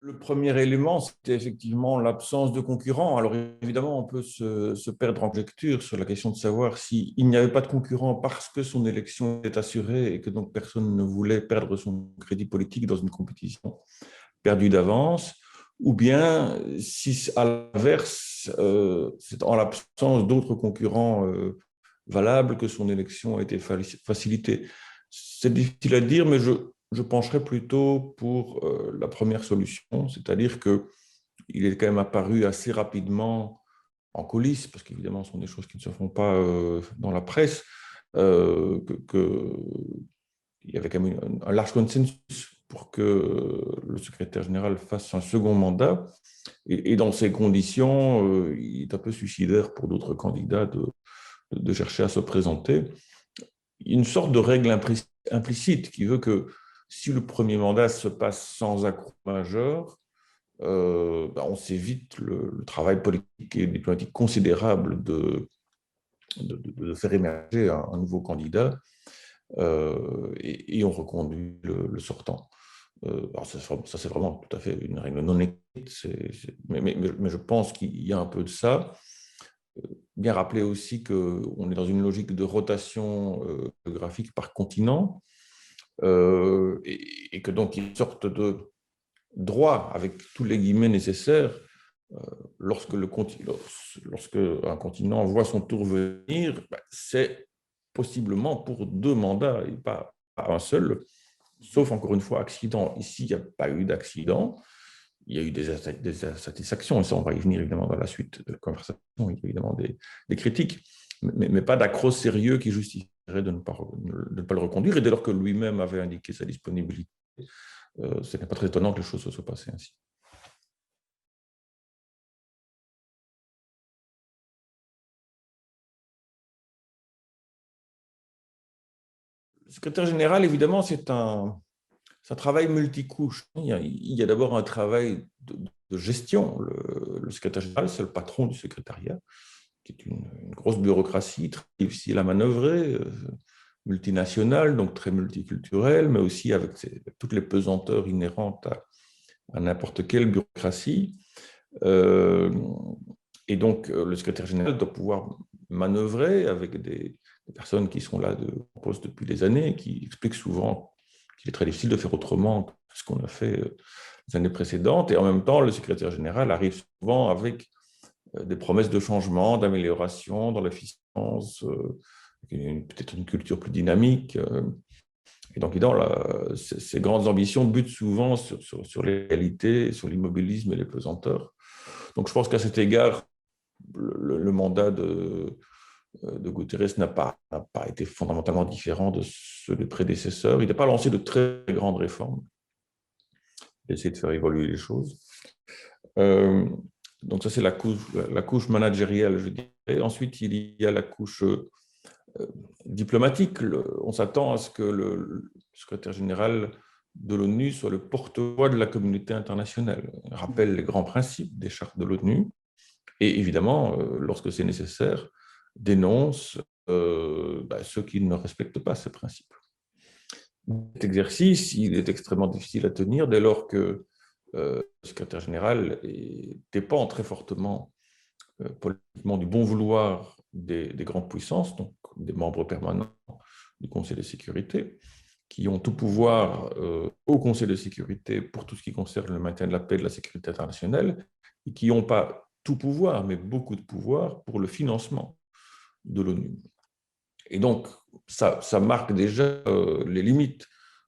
Le premier élément, c'était effectivement l'absence de concurrents. Alors évidemment, on peut se perdre en conjecture sur la question de savoir s'il n'y avait pas de concurrents parce que son élection était assurée et que donc personne ne voulait perdre son crédit politique dans une compétition perdue d'avance, ou bien si à l'inverse, c'est en l'absence d'autres concurrents valables que son élection a été facilitée. C'est difficile à dire, mais je pencherais plutôt pour la première solution, c'est-à-dire qu'il est quand même apparu assez rapidement en coulisses, parce qu'évidemment, ce sont des choses qui ne se font pas dans la presse, il y avait quand même un large consensus pour que le secrétaire général fasse un second mandat. Et dans ces conditions, il est un peu suicidaire pour d'autres candidats de chercher à se présenter. Une sorte de règle implicite qui veut que si le premier mandat se passe sans accroc majeur, on s'évite le travail politique et diplomatique considérable de faire émerger un nouveau candidat et on reconduit le sortant. Alors ça, c'est vraiment tout à fait une règle non écrite, mais je pense qu'il y a un peu de ça. Bien rappeler aussi qu'on est dans une logique de rotation géographique par continent et que donc il y a une sorte de droit avec tous les guillemets nécessaires lorsque un continent voit son tour venir, c'est possiblement pour 2 mandats et pas un seul, sauf encore une fois accident. Ici, il n'y a pas eu d'accident. Il y a eu des insatisfactions, et ça, on va y venir évidemment dans la suite de la conversation, il y a évidemment des critiques, mais pas d'accroc sérieux qui justifierait de ne pas le reconduire. Et dès lors que lui-même avait indiqué sa disponibilité, ce n'est pas très étonnant que les choses se soient passées ainsi. Le secrétaire général, évidemment, c'est un travail multicouche. Il y a d'abord un travail de gestion. Le secrétaire général, c'est le patron du secrétariat, qui est une grosse bureaucratie très difficile à manœuvrer, multinationale, donc très multiculturelle, mais aussi avec toutes les pesanteurs inhérentes à n'importe quelle bureaucratie. Euh, et donc, le secrétaire général doit pouvoir manœuvrer avec des personnes qui sont là en poste depuis des années et qui expliquent souvent qu'il est très difficile de faire autrement que ce qu'on a fait les années précédentes. Et en même temps, le secrétaire général arrive souvent avec des promesses de changement, d'amélioration dans l'efficience, peut-être une culture plus dynamique. Et donc, ces grandes ambitions butent souvent sur les réalités, sur l'immobilisme et les pesanteurs. Donc, je pense qu'à cet égard, le mandat de Guterres n'a pas été fondamentalement différent de ceux des prédécesseurs. Il n'a pas lancé de très grandes réformes. Il a essayé de faire évoluer les choses. Donc ça, c'est la couche managériale, je dirais. Ensuite, il y a la couche diplomatique. On s'attend à ce que le secrétaire général de l'ONU soit le porte-voix de la communauté internationale. Il rappelle les grands principes des chartes de l'ONU et évidemment, lorsque c'est nécessaire, dénonce ceux qui ne respectent pas ces principes. Cet exercice, il est extrêmement difficile à tenir dès lors que le secrétaire général dépend très fortement politiquement du bon vouloir des grandes puissances, donc des membres permanents du Conseil de sécurité, qui ont tout pouvoir au Conseil de sécurité pour tout ce qui concerne le maintien de la paix et de la sécurité internationale, et qui n'ont pas tout pouvoir, mais beaucoup de pouvoir pour le financement de l'ONU. Et donc, ça marque déjà les limites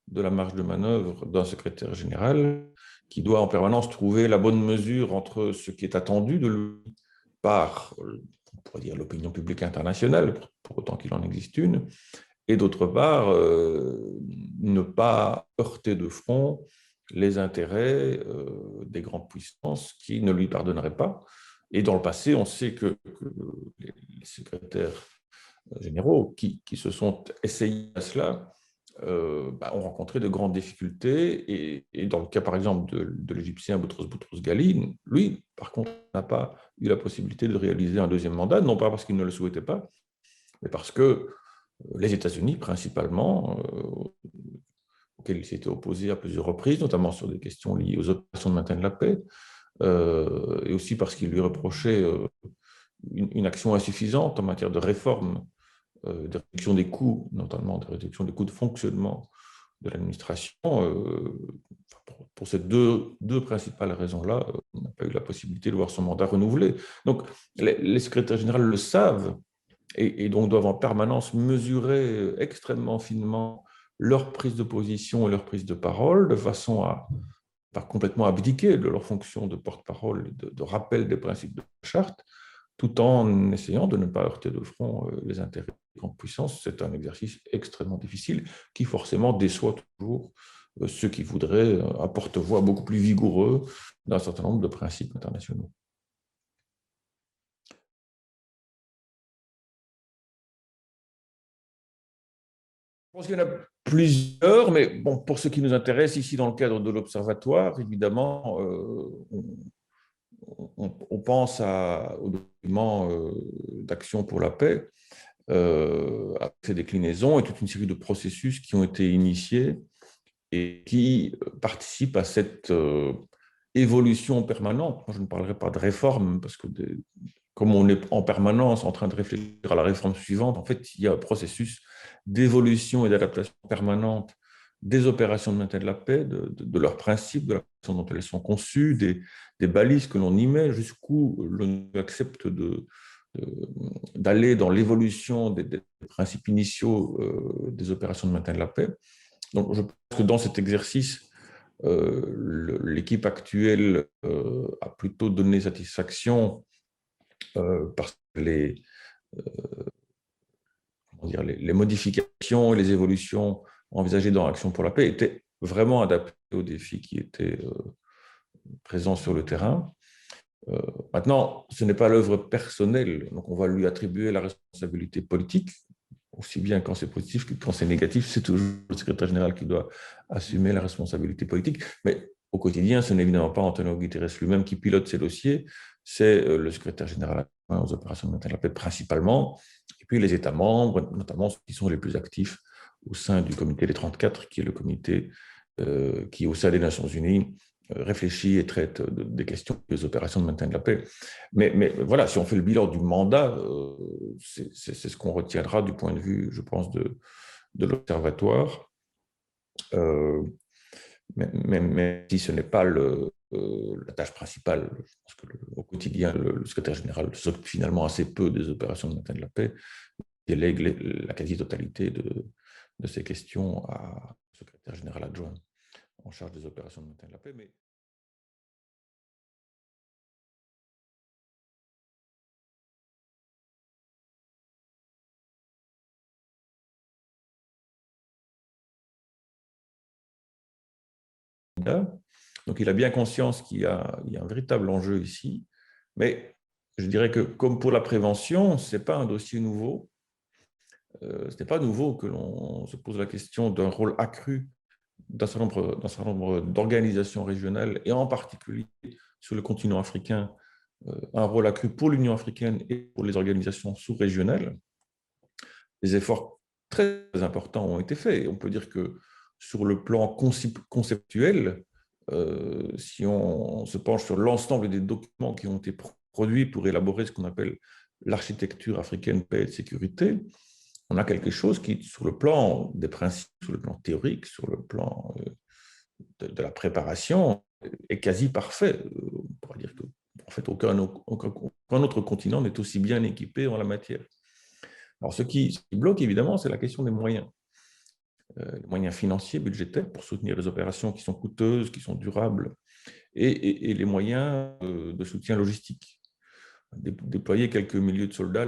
de la marge de manœuvre d'un secrétaire général qui doit en permanence trouver la bonne mesure entre ce qui est attendu de lui par, on pourrait dire, l'opinion publique internationale, pour autant qu'il en existe une, et d'autre part, ne pas heurter de front les intérêts des grandes puissances qui ne lui pardonneraient pas. Et dans le passé, on sait que les secrétaires généraux qui se sont essayés à cela ont rencontré de grandes difficultés. Et dans le cas, par exemple, de l'Égyptien Boutros Ghali, lui, par contre, n'a pas eu la possibilité de réaliser un deuxième mandat, non pas parce qu'il ne le souhaitait pas, mais parce que les États-Unis, principalement, auquel il s'était opposé à plusieurs reprises, notamment sur des questions liées aux opérations de maintien de la paix, et aussi parce qu'il lui reprochait une action insuffisante en matière de réforme, de réduction des coûts, notamment de réduction des coûts de fonctionnement de l'administration. Pour ces deux principales raisons-là, on n'a pas eu la possibilité de voir son mandat renouvelé. Donc, les secrétaires généraux le savent et donc doivent en permanence mesurer extrêmement finement leur prise de position et leur prise de parole, de façon à pas complètement abdiquer de leur fonction de porte-parole, de rappel des principes de la charte, tout en essayant de ne pas heurter de front les intérêts des grandes puissances. C'est un exercice extrêmement difficile qui forcément déçoit toujours ceux qui voudraient un porte-voix beaucoup plus vigoureux d'un certain nombre de principes internationaux. Je pense qu'il y en a plusieurs, mais bon, pour ce qui nous intéresse ici dans le cadre de l'Observatoire, évidemment, on pense au document d'action pour la paix, avec ses déclinaisons et toute une série de processus qui ont été initiés et qui participent à cette évolution permanente. Moi, je ne parlerai pas de réforme, parce que comme on est en permanence en train de réfléchir à la réforme suivante, en fait, il y a un processus d'évolution et d'adaptation permanente des opérations de maintien de la paix, de leurs principes, de la façon dont elles sont conçues, des balises que l'on y met, jusqu'où l'on accepte d'aller dans l'évolution des principes initiaux des opérations de maintien de la paix. Donc, je pense que dans cet exercice, l'équipe actuelle a plutôt donné satisfaction parce que les modifications et les évolutions envisagées dans l'Action pour la paix étaient vraiment adaptées aux défis qui étaient présents sur le terrain. Maintenant, ce n'est pas l'œuvre personnelle, donc on va lui attribuer la responsabilité politique, aussi bien quand c'est positif que quand c'est négatif. C'est toujours le secrétaire général qui doit assumer la responsabilité politique. Mais au quotidien, ce n'est évidemment pas Antonio Guterres lui-même qui pilote ces dossiers, c'est le secrétaire général aux opérations de maintien de la paix principalement, et puis les États membres, notamment ceux qui sont les plus actifs au sein du comité des 34, qui est le comité qui, au sein des Nations Unies, réfléchit et traite des questions des opérations de maintien de la paix. Mais voilà, si on fait le bilan du mandat, c'est ce qu'on retiendra du point de vue, je pense, de l'Observatoire. Mais si ce n'est pas la tâche principale, je pense qu'au quotidien, le secrétaire général s'occupe finalement assez peu des opérations de maintien de la paix, délègue la quasi-totalité de ces questions au secrétaire général adjoint en charge des opérations de maintien de la paix. Mais donc, il a bien conscience qu'il y a un véritable enjeu ici, mais je dirais que, comme pour la prévention, ce n'est pas un dossier nouveau. Ce n'est pas nouveau que l'on se pose la question d'un rôle accru d'un certain nombre d'organisations régionales, et en particulier sur le continent africain, un rôle accru pour l'Union africaine et pour les organisations sous-régionales. Des efforts très importants ont été faits. Et on peut dire que sur le plan conceptuel, si on se penche sur l'ensemble des documents qui ont été produits pour élaborer ce qu'on appelle l'architecture africaine paix et de sécurité, on a quelque chose qui, sur le plan des principes, sur le plan théorique, sur le plan de la préparation, est quasi parfait. On pourrait dire que, en fait, aucun autre continent n'est aussi bien équipé en la matière. Alors, ce qui bloque, évidemment, c'est la question des moyens. Les moyens financiers, budgétaires, pour soutenir les opérations qui sont coûteuses, qui sont durables, et les moyens de soutien logistique. Déployer quelques milliers de soldats,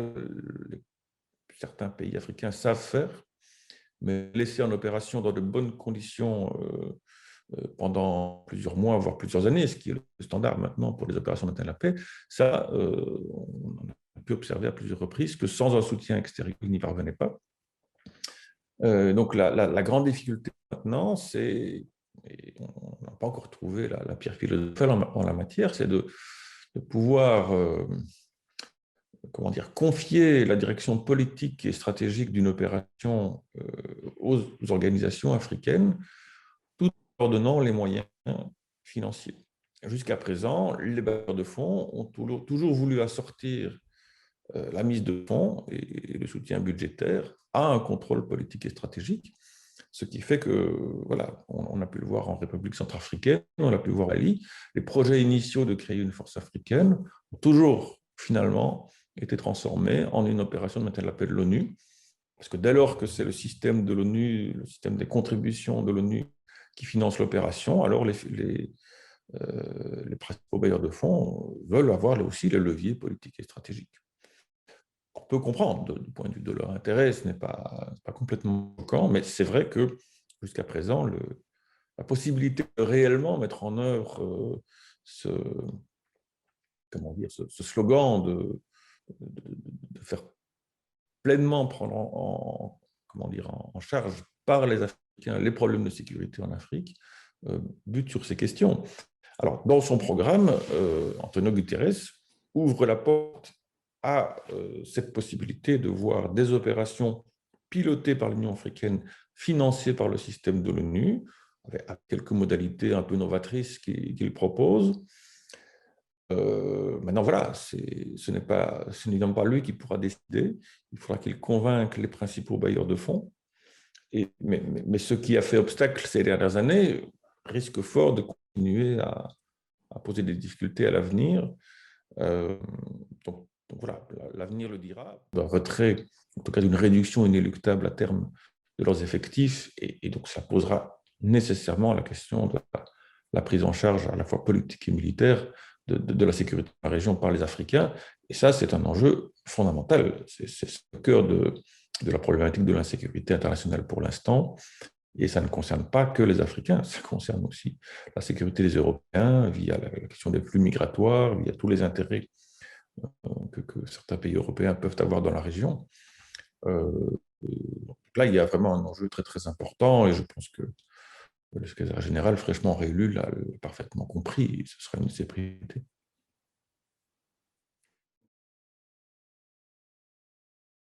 certains pays africains savent faire, mais laisser en opération dans de bonnes conditions pendant plusieurs mois, voire plusieurs années, ce qui est le standard maintenant pour les opérations de maintien de la paix, ça, on a pu observer à plusieurs reprises que sans un soutien extérieur, ils n'y parvenaient pas. Donc la grande difficulté maintenant, c'est, et on n'a pas encore trouvé la pierre philosophale en la matière, c'est de pouvoir comment dire, confier la direction politique et stratégique d'une opération aux organisations africaines ordonnant les moyens financiers. Jusqu'à présent, les bailleurs de fonds ont toujours voulu assortir la mise de fonds et le soutien budgétaire à un contrôle politique et stratégique, ce qui fait que, voilà, on a pu le voir en République centrafricaine, on a pu le voir à Mali, les projets initiaux de créer une force africaine ont toujours finalement été transformés en une opération de maintien de la paix de l'ONU, parce que dès lors que c'est le système de l'ONU, le système des contributions de l'ONU qui finance l'opération, alors les principaux bailleurs de fonds veulent avoir aussi les leviers politiques et stratégiques. On peut comprendre, du point de vue de leur intérêt, ce n'est pas complètement choquant, mais c'est vrai que jusqu'à présent, la possibilité de réellement mettre en œuvre ce slogan de faire pleinement prendre en charge par les Africains les problèmes de sécurité en Afrique, bute sur ces questions. Alors, dans son programme, Antonio Guterres ouvre la porte à cette possibilité de voir des opérations pilotées par l'Union africaine, financées par le système de l'ONU, avec quelques modalités un peu novatrices qu'il propose. Maintenant, voilà, ce n'est évidemment pas lui qui pourra décider. Il faudra qu'il convainque les principaux bailleurs de fonds. Mais ce qui a fait obstacle ces dernières années risque fort de continuer à poser des difficultés à l'avenir. Donc voilà, l'avenir le dira. Un retrait, en tout cas d'une réduction inéluctable à terme de leurs effectifs, et donc ça posera nécessairement la question de la prise en charge à la fois politique et militaire de la sécurité de la région par les Africains. Et ça, c'est un enjeu fondamental. C'est le cœur de la problématique de l'insécurité internationale pour l'instant. Et ça ne concerne pas que les Africains, ça concerne aussi la sécurité des Européens via la question des flux migratoires, via tous les intérêts que certains pays européens peuvent avoir dans la région. Là, il y a vraiment un enjeu très, très important et je pense que le secrétaire général fraîchement réélu l'a parfaitement compris. Ce sera une de ses priorités.